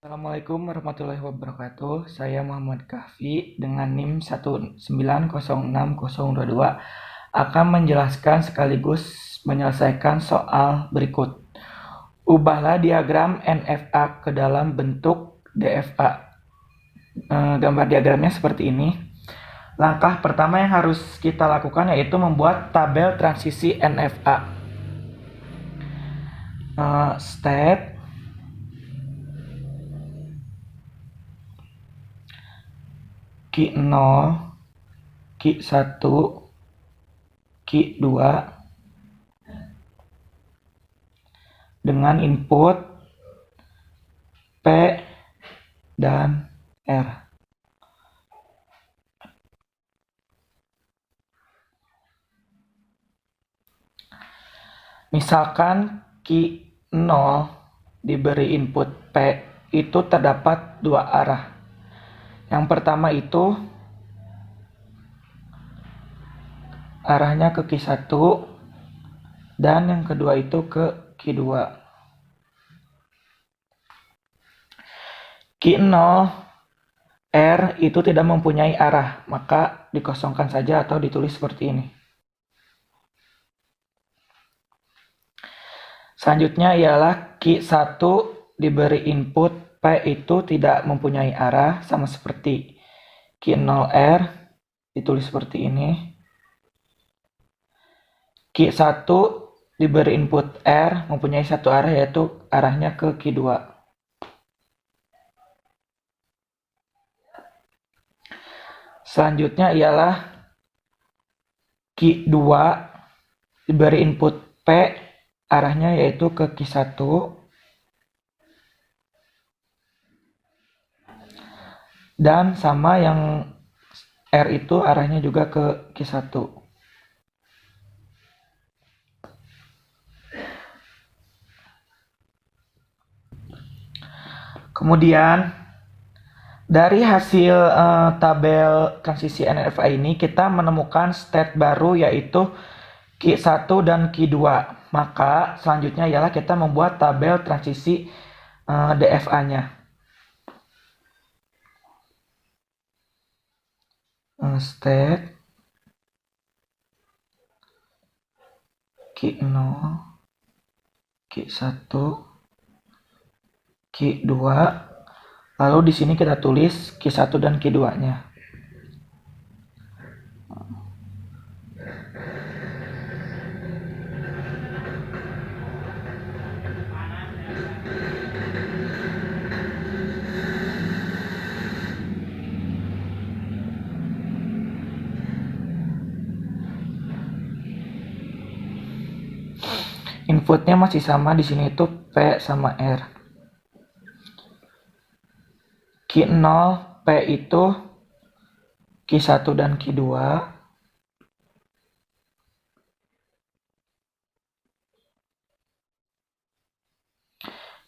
Assalamualaikum warahmatullahi wabarakatuh. Saya Muhammad Kahfi dengan NIM 1906022 akan menjelaskan sekaligus menyelesaikan soal berikut. Ubahlah diagram NFA ke dalam bentuk DFA. Gambar diagramnya seperti ini. Langkah pertama yang harus kita lakukan yaitu membuat tabel transisi NFA. Step Q0, Q1, Q2 dengan input P dan R. Misalkan Q0 diberi input P, itu terdapat dua arah. Yang pertama itu arahnya ke Q1 dan yang kedua itu ke Q2. Q0 R itu tidak mempunyai arah, maka dikosongkan saja atau ditulis seperti ini. Selanjutnya ialah Q1 diberi input P itu tidak mempunyai arah, sama seperti Q0R, ditulis seperti ini. Q1 diberi input R mempunyai satu arah, yaitu arahnya ke Q2. Selanjutnya ialah Q2 diberi input P, arahnya yaitu ke Q1. Dan sama yang R itu arahnya juga ke Q1. Kemudian dari hasil tabel transisi NFA ini kita menemukan state baru yaitu Q1 dan Q2. Maka selanjutnya ialah kita membuat tabel transisi DFA-nya. State Q0, Q1, Q2. Lalu di sini kita tulis Q1 dan Q2-nya. Inputnya masih sama, di sini itu P sama R. Q0 P itu Q1 dan Q2.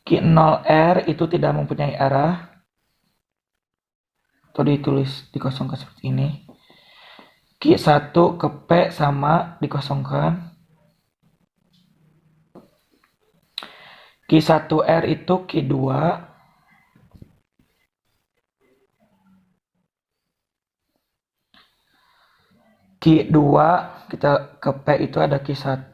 Q0R itu tidak mempunyai arah, atau ditulis dikosongkan seperti ini. Q1 ke P sama dikosongkan. Q1R itu Q2. Q2 kita ke P itu ada Q1.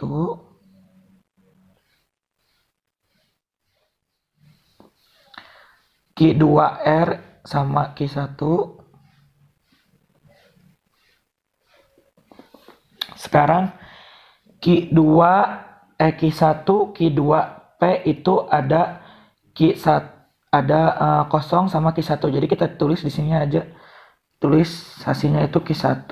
Q2R sama Q1. Sekarang Q1 Q2P itu ada Q1 ada kosong sama Q1. Jadi kita tulis di sini aja. Tulis hasilnya itu Q1.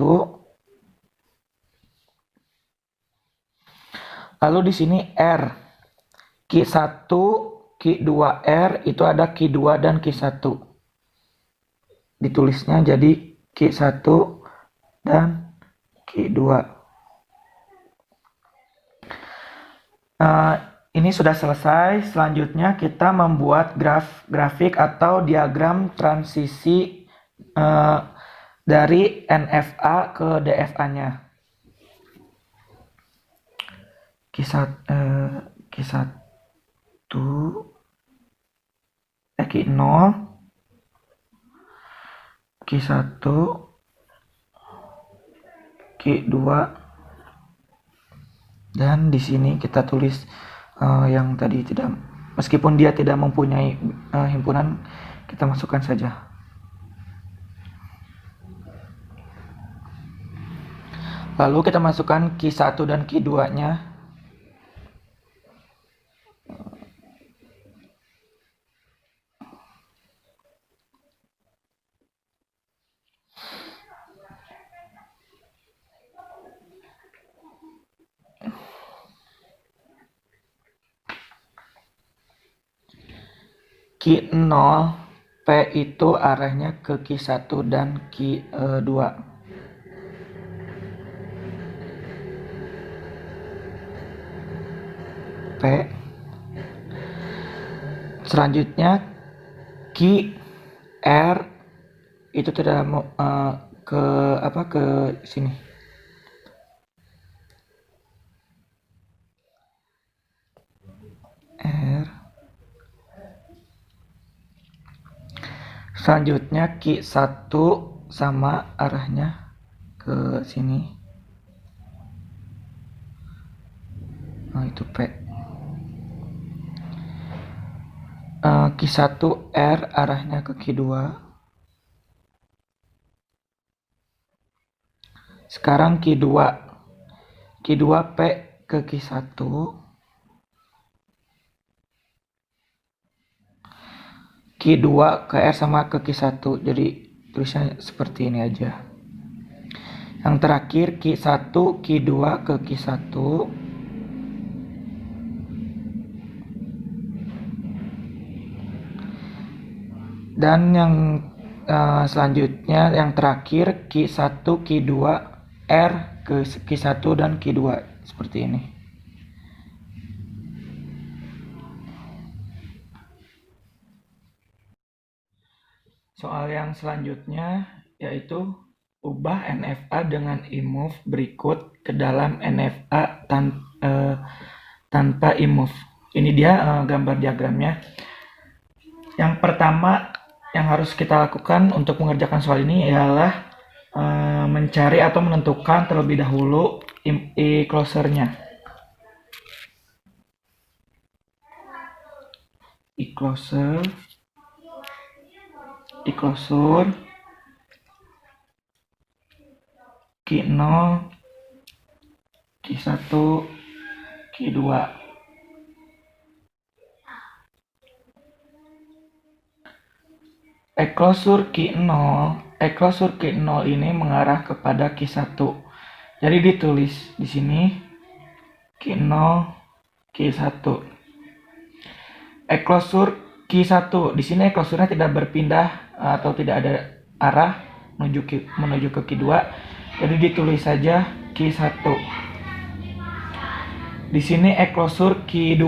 Lalu di sini R. Q1 Q2R itu ada Q2 dan Q1. Ditulisnya jadi Q1 dan Q2. Ini sudah selesai. Selanjutnya kita membuat grafik atau diagram transisi dari NFA ke DFA-nya. Q1 Q0, Q1, Q2, dan di sini kita tulis yang tadi tidak, meskipun dia tidak mempunyai himpunan, kita masukkan saja. Lalu kita masukkan Q1 dan Q2-nya. Q0 P itu arahnya ke Q1 dan Q2. P. Selanjutnya QR itu tidak mau ke sini. R. Selanjutnya Q1 sama arahnya ke sini. Nah, itu P. Q1R arahnya ke Q2. Sekarang Q2P ke Q1. Q2 ke R sama ke Q1. Jadi tulisnya seperti ini aja. Yang terakhir Q1 Q2 ke Q1. Dan yang selanjutnya yang terakhir Q1 Q2 R ke Q1 dan Q2 seperti ini. Soal yang selanjutnya yaitu ubah NFA dengan imove berikut ke dalam NFA tanpa imove. Ini dia gambar diagramnya. Yang pertama yang harus kita lakukan untuk mengerjakan soal ini ialah mencari atau menentukan terlebih dahulu e-closernya. E-closer Q0, Q1, Q2. E-closure Q0 ini mengarah kepada Q1. Jadi ditulis di sini Q0, Q1. E-closure Q1. Di sini e-closure-nya tidak berpindah atau tidak ada arah menuju ke Q2. Jadi ditulis saja Q1. Di sini e-closure Q2.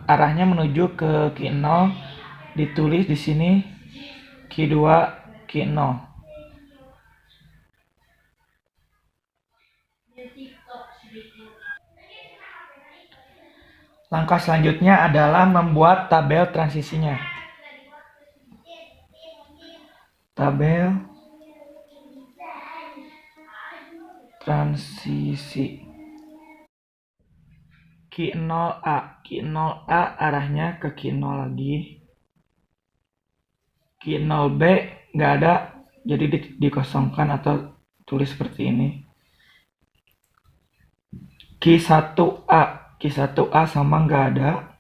Arahnya menuju ke Q0. Ditulis di sini Q2 Q0. Langkah selanjutnya adalah membuat tabel transisinya. Tabel transisi Q0A arahnya ke Q0 lagi. Q0B nggak ada, jadi dikosongkan atau tulis seperti ini. Q1A sama nggak ada.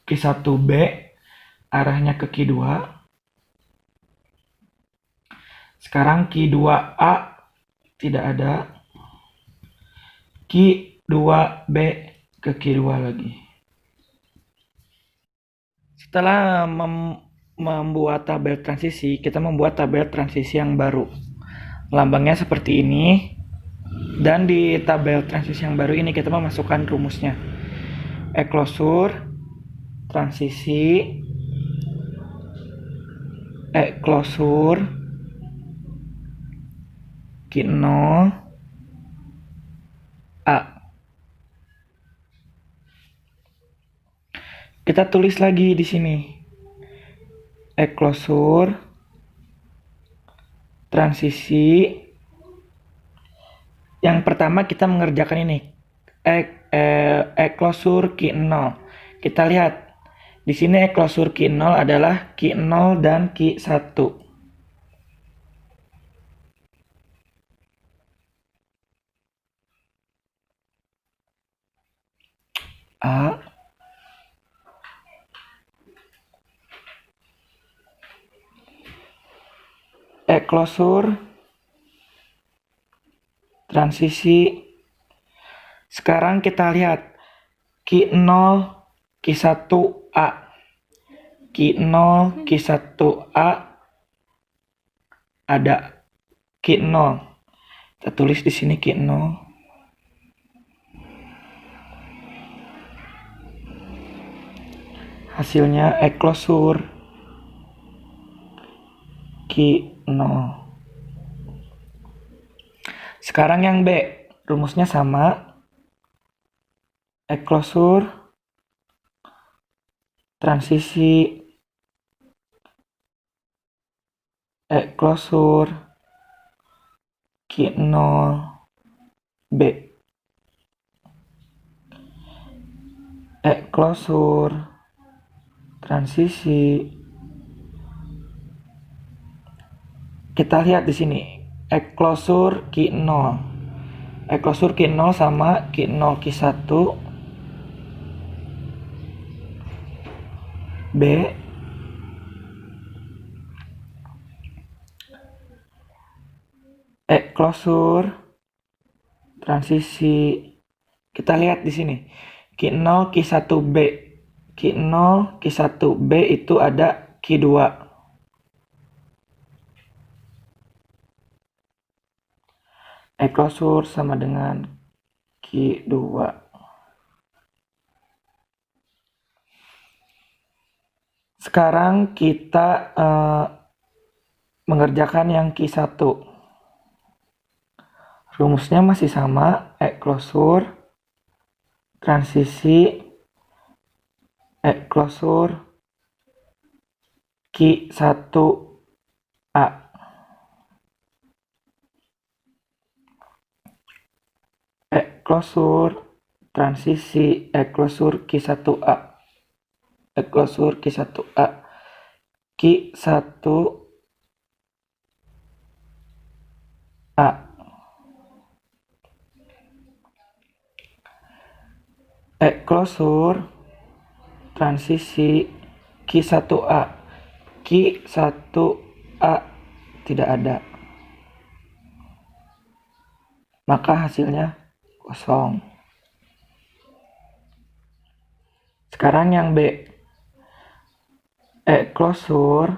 Q1B arahnya ke Q2. Sekarang Q2A tidak ada. Q2B ke Q2 lagi. Setelah membuat tabel transisi, kita membuat tabel transisi yang baru. Lambangnya seperti ini. Dan di tabel transisi yang baru ini kita memasukkan rumusnya. E-closure transisi E-closure Q0 A. Kita tulis lagi di sini. Closure, transisi. Yang pertama kita mengerjakan ini. Closure key 0. Kita lihat. Di sini closure key 0 adalah key 0 dan key 1. A. Closure, transisi. Sekarang kita lihat key 0, key 1 A. Key 0, key 1 A ada key 0. Kita tulis di sini key 0. Hasilnya closure key 0. Sekarang yang B, rumusnya sama. Closure, transisi, closure, key 0, B. Closure, transisi. Kita lihat di sini, closure key 0. Closure key 0 sama key 0 key 1 B. Closure, transisi. Kita lihat di sini. Key 0 key 1 B. Key 0 key 1 B itu ada key 2. Closure sama dengan key 2. Sekarang kita mengerjakan yang key 1. Rumusnya masih sama, closure, transisi, closure, key 1 A. Closure, transisi, closure key 1 A. Closure key 1 A. Key 1 A. Closure, transisi, key 1 A. Key 1 A tidak ada. Maka hasilnya kosong. Sekarang yang B. Closure,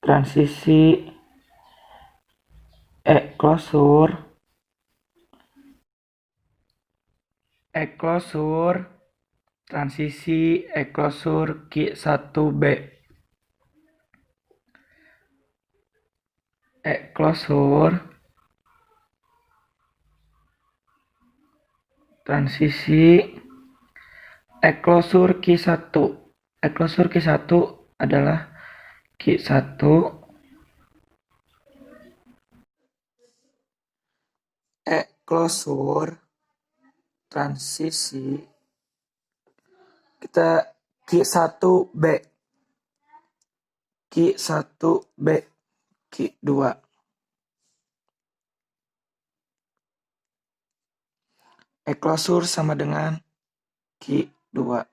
transisi, closure, transisi, closure key 1 B. Closure, transisi, closure key 1. Closure key 1 adalah key 1. Closure, transisi. Kita key 1 B. Key 1 B. Key 2. Closure sama dengan key 2.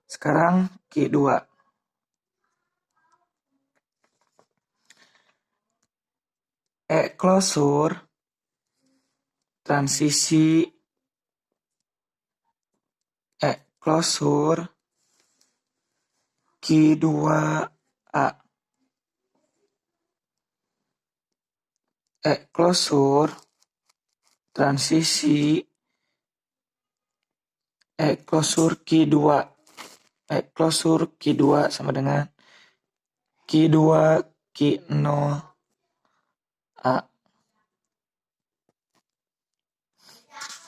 Sekarang key 2. Closure, transisi, closure, key 2 A. Closure, transisi, closure key 2. Closure key 2 sama dengan key 2 key 0 A.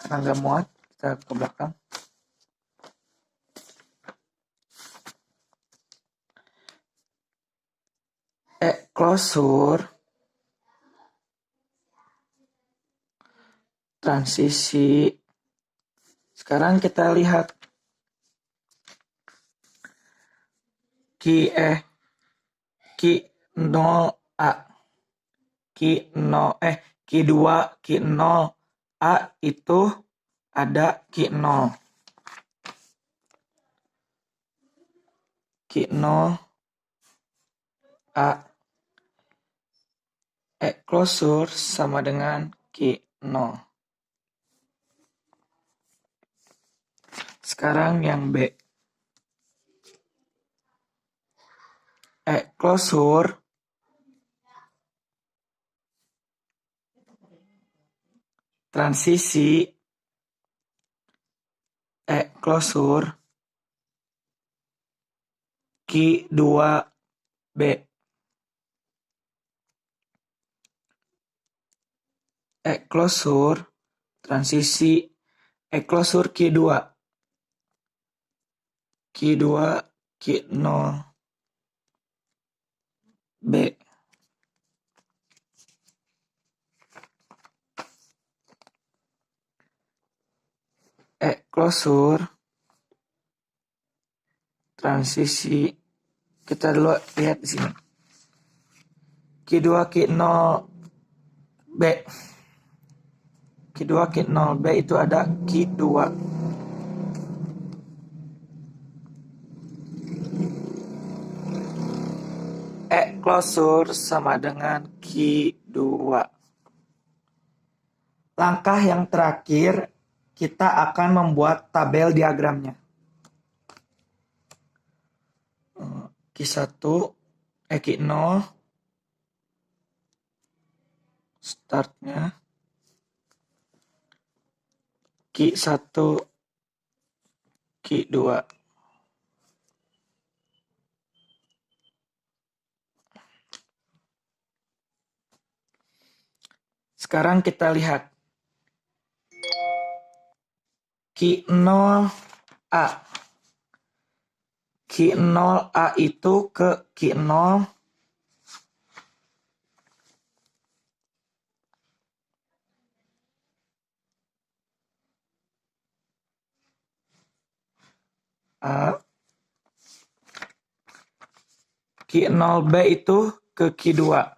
karena nggak muat, kita ke belakang. Klosur transisi. Sekarang kita lihat Q0 A, Q2 Q0 A itu ada Q0 A klosur sama dengan Q0. Sekarang yang B. Klosur transisi klosur Q2B. Klosur transisi klosur Q2 Q0 B. Klosur transisi, kita dulu lihat di sini. Q2 Q0 B. Q2 Q0 B itu ada Q2. Klosur sama dengan Q2. Langkah yang terakhir, kita akan membuat tabel diagramnya. Q1, Q0, startnya. Q1, Q2. Sekarang kita lihat Q0 A. Q0 A itu ke Q0 A. Q0 B itu ke Q2.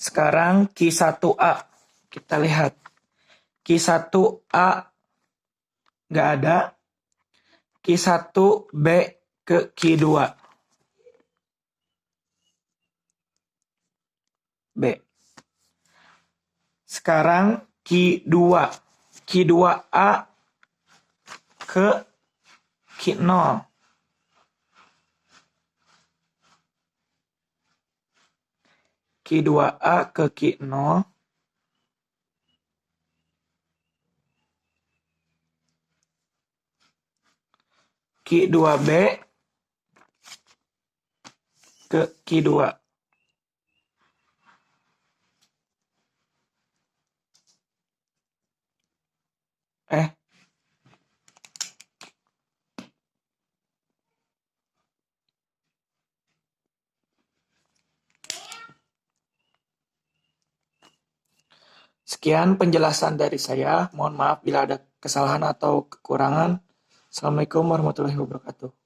Sekarang Q1A. Kita lihat. Q1A nggak ada. Q1B ke Q2. B. Sekarang Q2. Q2A ke Q0. Q2A ke Q0. Q2B ke Q2. Sekian penjelasan dari saya. Mohon maaf bila ada kesalahan atau kekurangan. Assalamualaikum warahmatullahi wabarakatuh.